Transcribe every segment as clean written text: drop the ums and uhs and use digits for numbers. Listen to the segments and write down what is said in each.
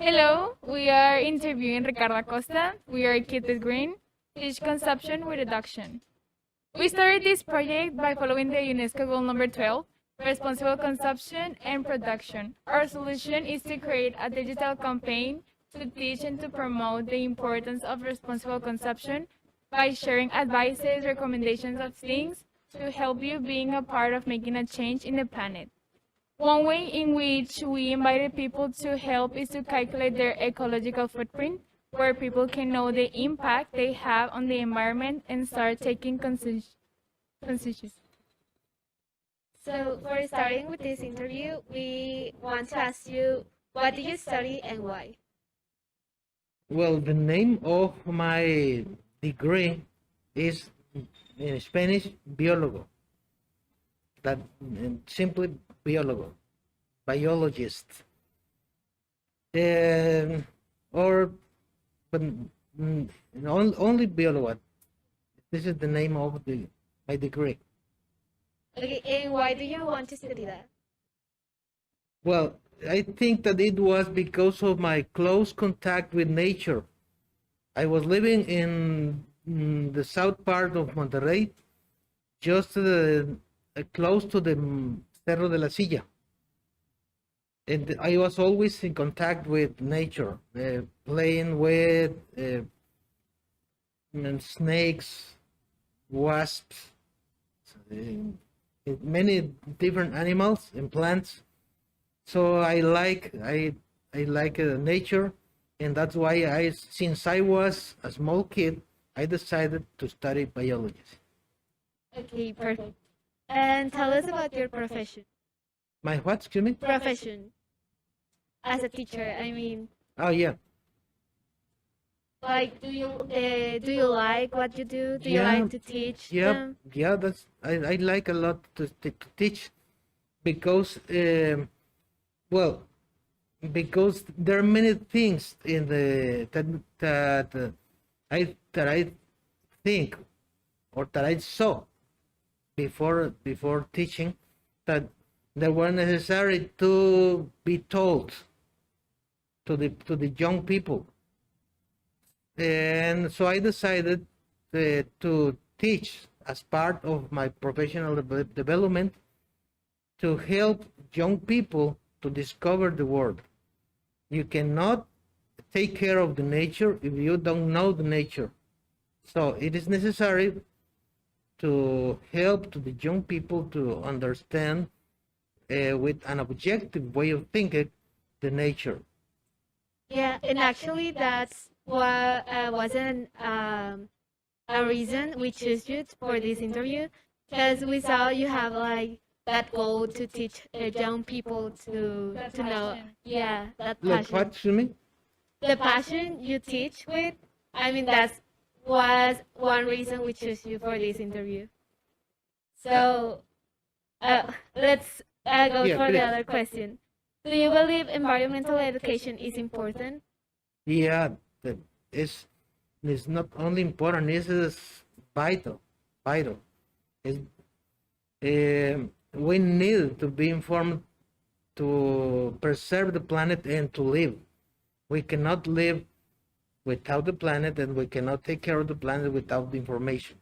Hello, we are interviewing Ricardo Acosta. We are Kid with Green, Fish Consumption with Reduction. We started this project by following the UNESCO goal number 12, responsible consumption and production. Our solution is to create a digital campaign to teach and to promote the importance of responsible consumption by sharing advices, recommendations of things to help you being a part of making a change in the planet. One way in which we invited people to help is to calculate their ecological footprint, where people can know the impact they have on the environment and start taking conscious. So, for starting with this interview, we want to ask you, what did you study and why? Well, the name of my degree is in Spanish biólogo. That simply biólogo, biologist. Or but only biólogo. This is the name of my degree. Okay, and why do you want to study that? Well, I think that it was because of my close contact with nature. I was living in the south part of Monterrey, just close to the Cerro de la Silla. And I was always in contact with nature, playing with snakes, wasps, many different animals and plants. So I like nature, and that's why since I was a small kid, I decided to study biology. Okay, perfect. And tell us about your profession. My what? Excuse me? Profession as a teacher. I mean, Oh yeah. like, do you like what you do? Do you Yeah. like to teach Yeah. them? Yeah. I like a lot to teach because well, because there are many things in the that I think or that I saw before teaching that were necessary to be told to the young people, and so I decided to teach as part of my professional development to help young people to discover the world. You cannot take care of the nature if you don't know the nature. So it is necessary to help to the young people to understand with an objective way of thinking the nature. Yeah, and actually, that's what wasn't a reason we chose you for this interview, because we saw you have like that goal to teach young people to know. Yeah, that Like passion. what to me? The passion you teach with. I mean, that was one reason we chose you for this interview. So, let's go Yeah, for the please. other question. Do you believe environmental education is important? Yeah, that is not only important, it is vital. Vital. It's, we need to be informed to preserve the planet and to live. We cannot live without the planet, and we cannot take care of the planet without the information.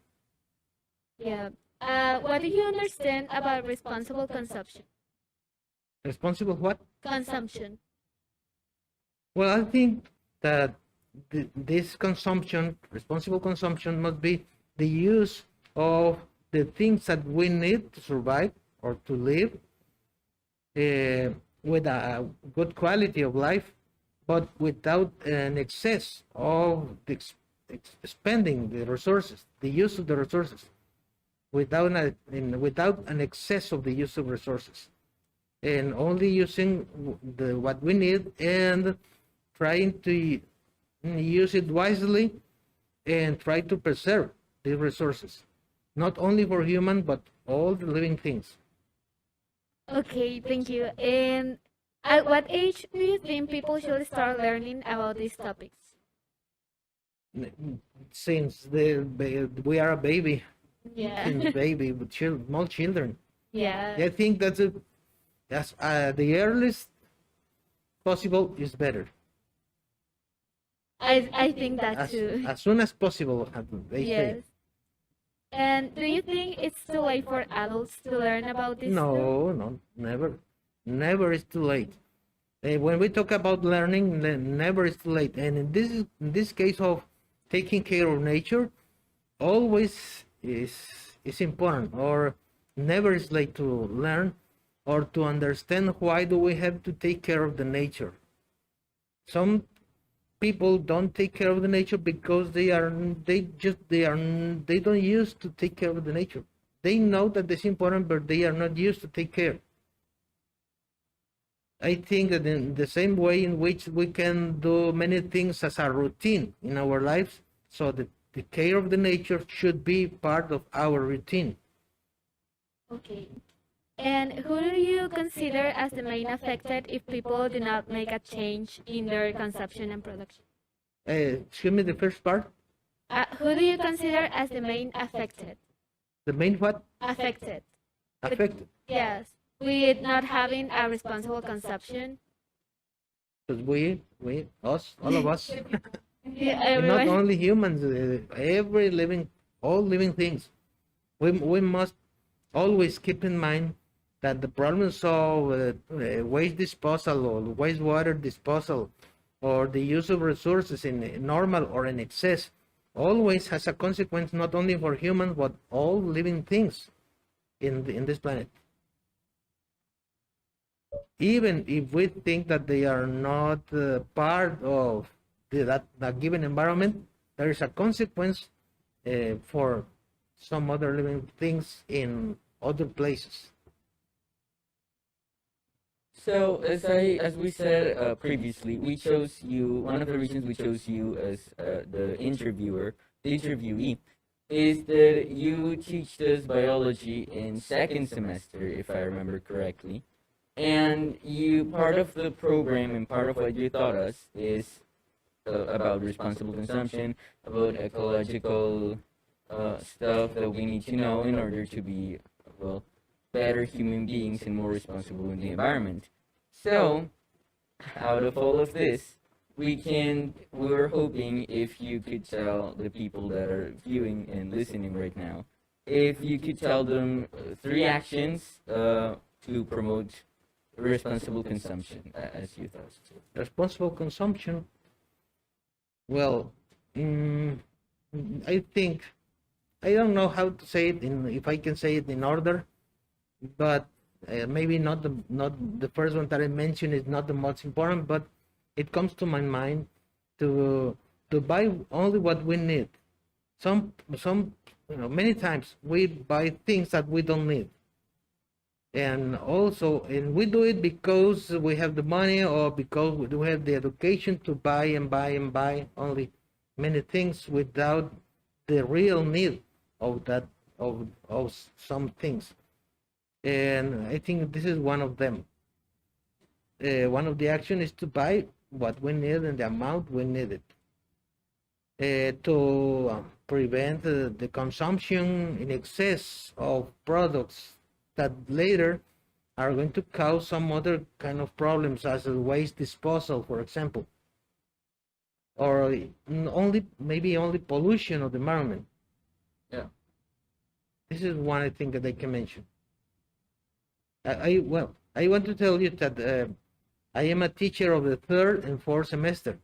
Yeah. What do you understand about responsible consumption? Responsible what? Consumption. Well, I think that this consumption, responsible consumption, must be the use of the things that we need to survive or to live with a good quality of life, but without an excess of the spending the resources, the use of the resources, without an excess of the use of resources, and only using what we need and trying to use it wisely and try to preserve the resources, not only for human but all the living things. Okay, thank you. And at what age do you think people should start learning about these topics? Since we are a baby, Yeah. since baby with small children, Yeah. I think that's the earliest possible is better. I think that as too. as soon as possible, they say. Yes. And do you think it's too late for adults to learn about this stuff? No, no, never, never is too late. When we talk about learning, never is too late. And in this case of taking care of nature, always is important, or never is late to learn or to understand why do we have to take care of the nature. Some people don't take care of the nature because they don't used to take care of the nature. They know that it's important, but they are not used to take care. I think that in the same way in which we can do many things as a routine in our lives, so the care of the nature should be part of our routine. Okay. And who do you consider as the main affected if people do not make a change in their consumption and production? Excuse me, the first part, Who do you consider as the main affected? the main what Affected. affected, Yes. With not having a responsible consumption. because us, all of us, Yeah, and not everyone. only humans, every living, all living things. We must always keep in mind that the problems of waste disposal or wastewater disposal or the use of resources in normal or in excess always has a consequence not only for humans but all living things in this planet. Even if we think that they are not part of that given environment, there is a consequence for some other living things in other places. So as we said previously, we chose you. One of the reasons we chose you as the interviewee, is that you teach us biology in second semester, if I remember correctly, and you part of the program and part of what you taught us is about responsible consumption, about ecological stuff that we need to know in order to be, well, better human beings and more responsible in the environment. So, out of all of this, we were hoping if you could tell the people that are viewing and listening right now, if you could tell them three actions to promote responsible consumption, as you thought. Responsible consumption. Well, mm, I think I don't know how to say it in if I can say it in order, but maybe not the first one that I mentioned is not the most important, but it comes to my mind to buy only what we need. Some many times we buy things that we don't need, and we do it because we have the money or because we do have the education to buy and buy and buy only many things without the real need of that of some things. And I think this is one of them. One of the action is to buy what we need and the amount we need it, to prevent the consumption in excess of products that later are going to cause some other kind of problems, as waste disposal, for example, or only maybe only pollution of the environment. Yeah. This is one I think that I can mention. I want to tell you that I am a teacher of the third and fourth semester.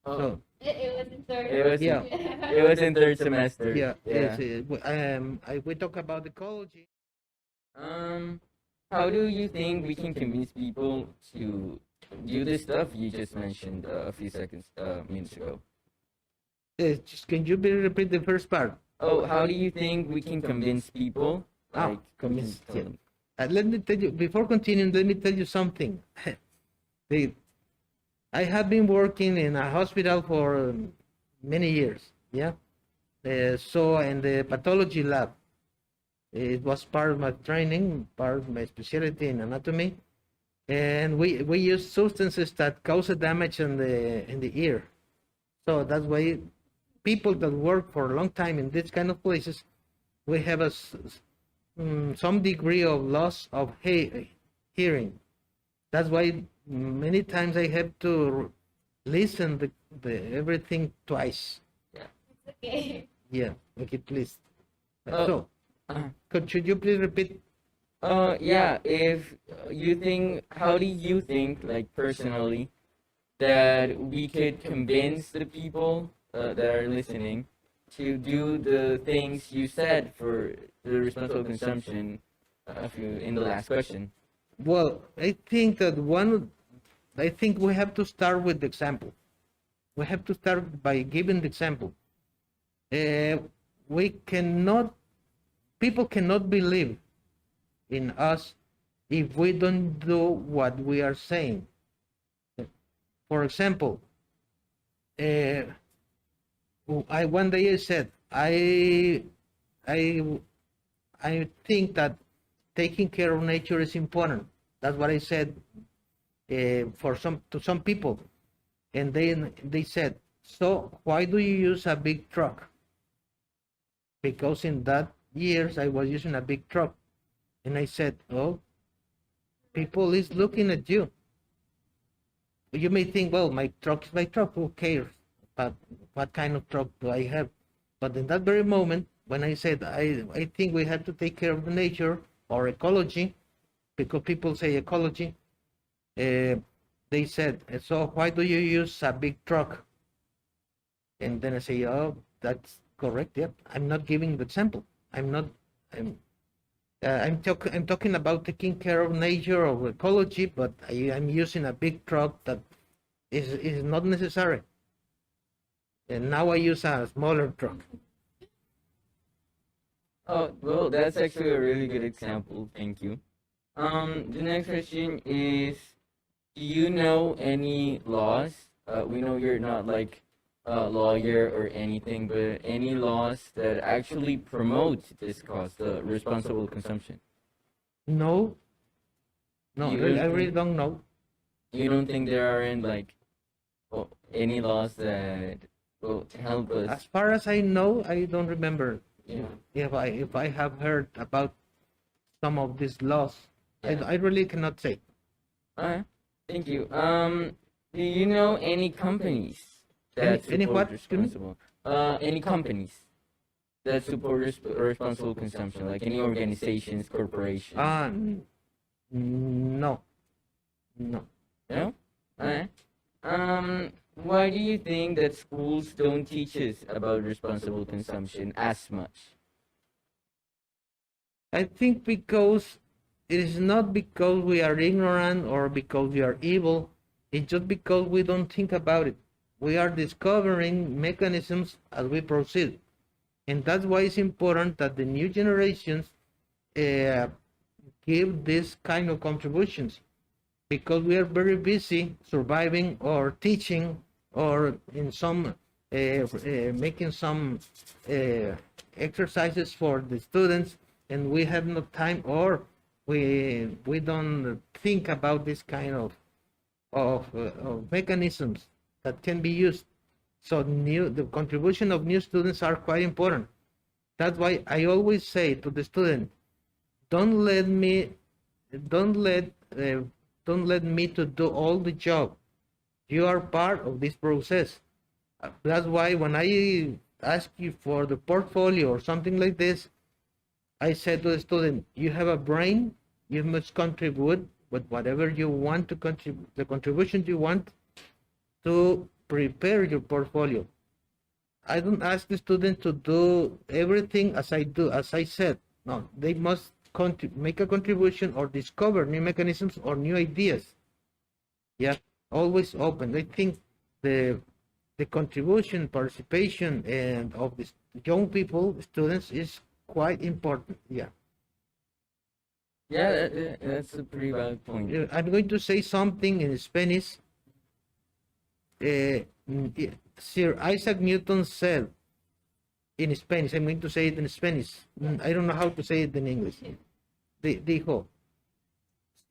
So It was in third. It was yeah, it was in third semester. yeah. Yeah. We talk about ecology. Um, how do you think we can convince people to do the stuff you just mentioned a few minutes ago? Just can you repeat the first part? Oh, how do you think we can convince people? Ah, we can convince, tell yeah. them- Let me tell you, before continuing, let me tell you something. The- I have been working in a hospital for many years, yeah. So in the pathology lab, it was part of my training, part of my specialty in anatomy, and we use substances that cause damage in the ear. So that's why people that work for a long time in this kind of places, we have some degree of loss of hearing. That's why many times I have to listen the everything twice. Okay. Yeah, okay, please. Uh, So, uh, should you please repeat? yeah, if you think, how do you think, like personally, that we could convince the people that are listening to do the things you said for the responsible consumption in the last question? Well, I think we have to start with the example. We have to start by giving the example. Uh, we cannot, people cannot believe in us if we don't do what we are saying. For example, uh, I one day I said I I think that taking care of nature is important. That's what I said for some people, and then they said, "So why do you use a big truck?" Because in that years I was using a big truck, and I said, "Oh, people is looking at you. You may think, well, my truck is my truck. Who cares? But what kind of truck do I have?" But in that very moment, when I said, I think we have to take care of the nature or ecology, because people say ecology, uh, they said, "So why do you use a big truck?" And then I say, "Oh, that's correct. Yep. I'm not giving the example. I'm not. I'm talking about taking care of nature or ecology, but I'm using a big truck that is not necessary. And now I use a smaller truck." Oh, well, that's actually a really good example. Thank you. The next question is, do you know any laws? We know you're not like a lawyer or anything, but any laws that actually promote this cause, the responsible consumption? No, no, You I don't really think don't know. you don't think there aren't like any laws that will help us? As far as I know, I don't remember Yeah. if I have heard about some of these laws. Yeah. I really cannot say. Alright. Thank you. Do you know any companies that Any support what? Excuse me? responsible? Any companies that support responsible consumption, like any organizations, corporations? No, no. No? Alright. Why do you think that schools don't teach us about responsible consumption as much? I think because it is not because we are ignorant or because we are evil. It's just because we don't think about it. We are discovering mechanisms as we proceed. And that's why it's important that the new generations uh, give this kind of contributions, because we are very busy surviving or teaching or in some making some exercises for the students, and we have no time, or we don't think about this kind of mechanisms that can be used. So the contribution of new students are quite important. That's why I always say to the student, don't let me don't let uh, don't let me to do all the job. You are part of this process. That's why when I ask you for the portfolio or something like this, I said to the student, you have a brain, you must contribute with whatever you want to contribute, the contribution you want to prepare your portfolio. I don't ask the student to do everything as I do, as I said. No, they must make a contribution or discover new mechanisms or new ideas. Yeah, always open. I think the the contribution, participation, and of the young people, students, is quite important. Yeah. Yeah, that's a pretty valid point. I'm going to say something in Spanish. Sir Isaac Newton said in Spanish. I'm going to say it in Spanish. I don't know how to say it in English. Dijo,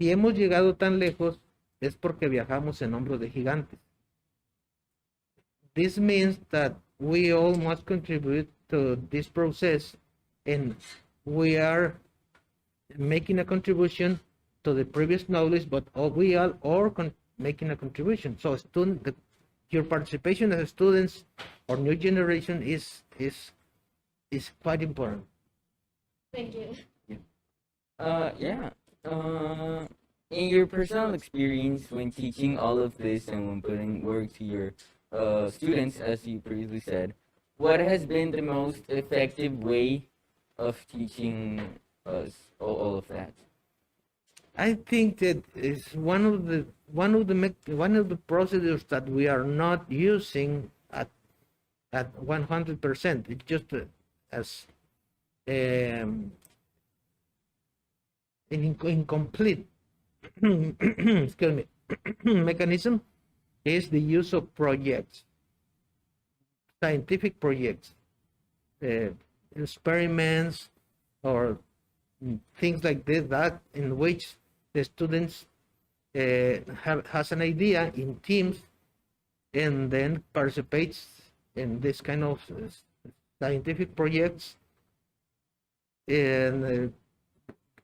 si hemos llegado tan lejos es porque viajamos en hombros de gigantes. This means that we all must contribute to this process, and we are making a contribution to the previous knowledge, but we are all making a contribution. So your participation as students or new generation is quite important. Thank you. Yeah. Uh, in your personal experience when teaching all of this and when putting work to your students, as you previously said, what has been the most effective way of teaching us all of that? I think that is one of the procedures that we are not using at 100%. It's just as um, an incomplete excuse me mechanism is the use of projects, scientific projects, uh, experiments, or things like this, that in which the students has an idea in teams and then participates in this kind of scientific projects, and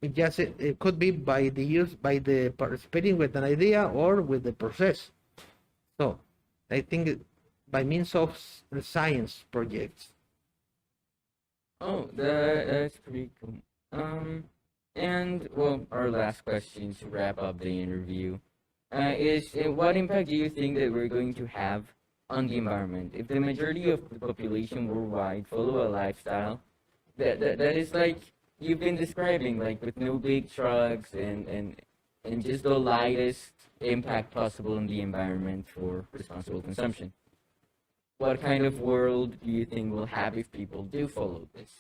it could be by the participating with an idea or with the process. So I think by means of the science projects. Oh, that's pretty cool. And well, our last question to wrap up the interview is what impact do you think that we're going to have on the environment if the majority of the population worldwide follow a lifestyle that is like you've been describing, like with no big trucks and just the lightest impact possible on the environment for responsible consumption? What kind of world do you think we'll have if people do follow this?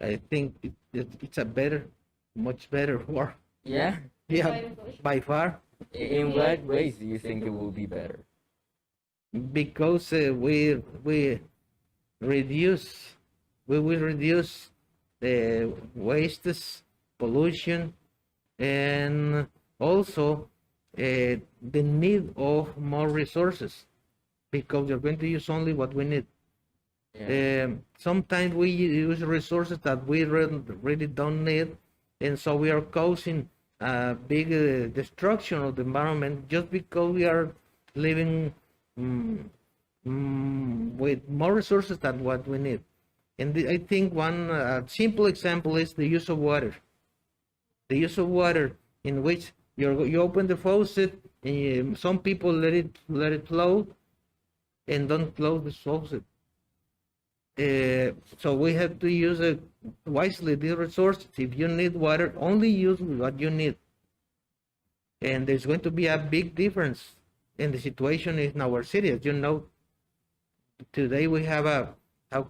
I think it's a much better work. Yeah. Yeah, by far, In what ways do you think it will be better? because we reduce we will reduce the wastes, pollution, and also the need of more resources, because you're going to use only what we need. Yeah. Sometimes we use resources that we really don't need, and so we are causing a big destruction of the environment just because we are living with more resources than what we need. And I think one simple example is the use of water. The use of water, in which you open the faucet, and some people let it flow and don't close the faucet. So we have to use wisely the resources. If you need water, only use what you need. And there's going to be a big difference in the situation in our city. As you know, today we have how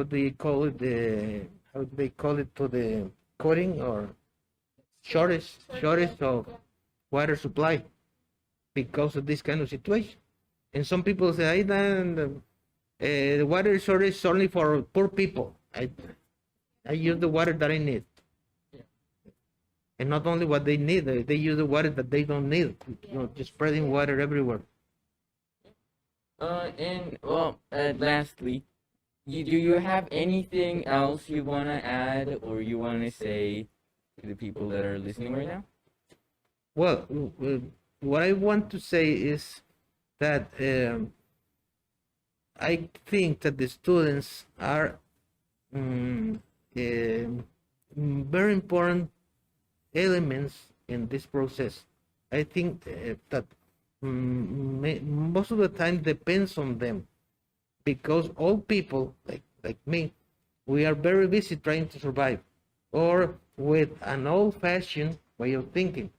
do you call it, how do they call it, to the cutting or shortage of water supply because of this kind of situation. And some people say, the water shortage is only for poor people. I use the water that I need. Yeah. And not only what they need, they use the water that they don't need. Just spreading water everywhere. And well, lastly, do you have anything else you want to add or you want to say to the people that are listening right now? Well, what I want to say is that I think that the students are very important elements in this process. I think that most of the time depends on them, because all people like me, we are very busy trying to survive, or with an old-fashioned way of thinking.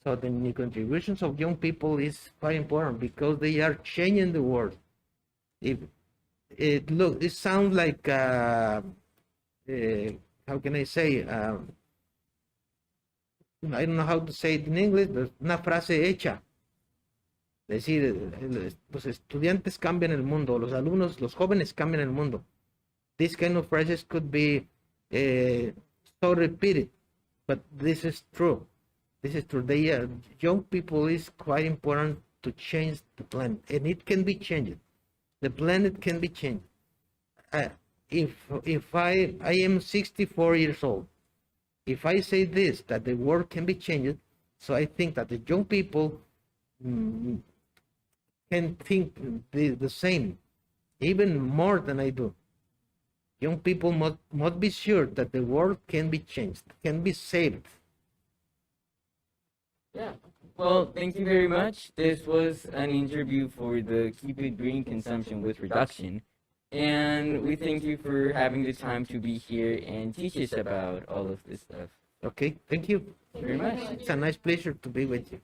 So the contributions of young people is quite important because they are changing the world. If it sounds like how can I say, I don't know how to say it in English, but una frase hecha. Es decir, los estudiantes cambian el mundo, los alumnos, los jóvenes cambian el mundo. This kind of phrases could be so repeated, but this is true. This is true. Young people is quite important to change the planet, and it can be changed. The planet can be changed. If I am 64 years old, if I say this, that the world can be changed, so I think that the young people can think the same, even more than I do. Young people must be sure that the world can be changed, can be saved. Yeah. Well, thank you very much. This was an interview for the Keep It Green Consumption with Reduction. And we thank you for having the time to be here and teach us about all of this stuff. Okay, thank you. Very much. It's a nice pleasure to be with you.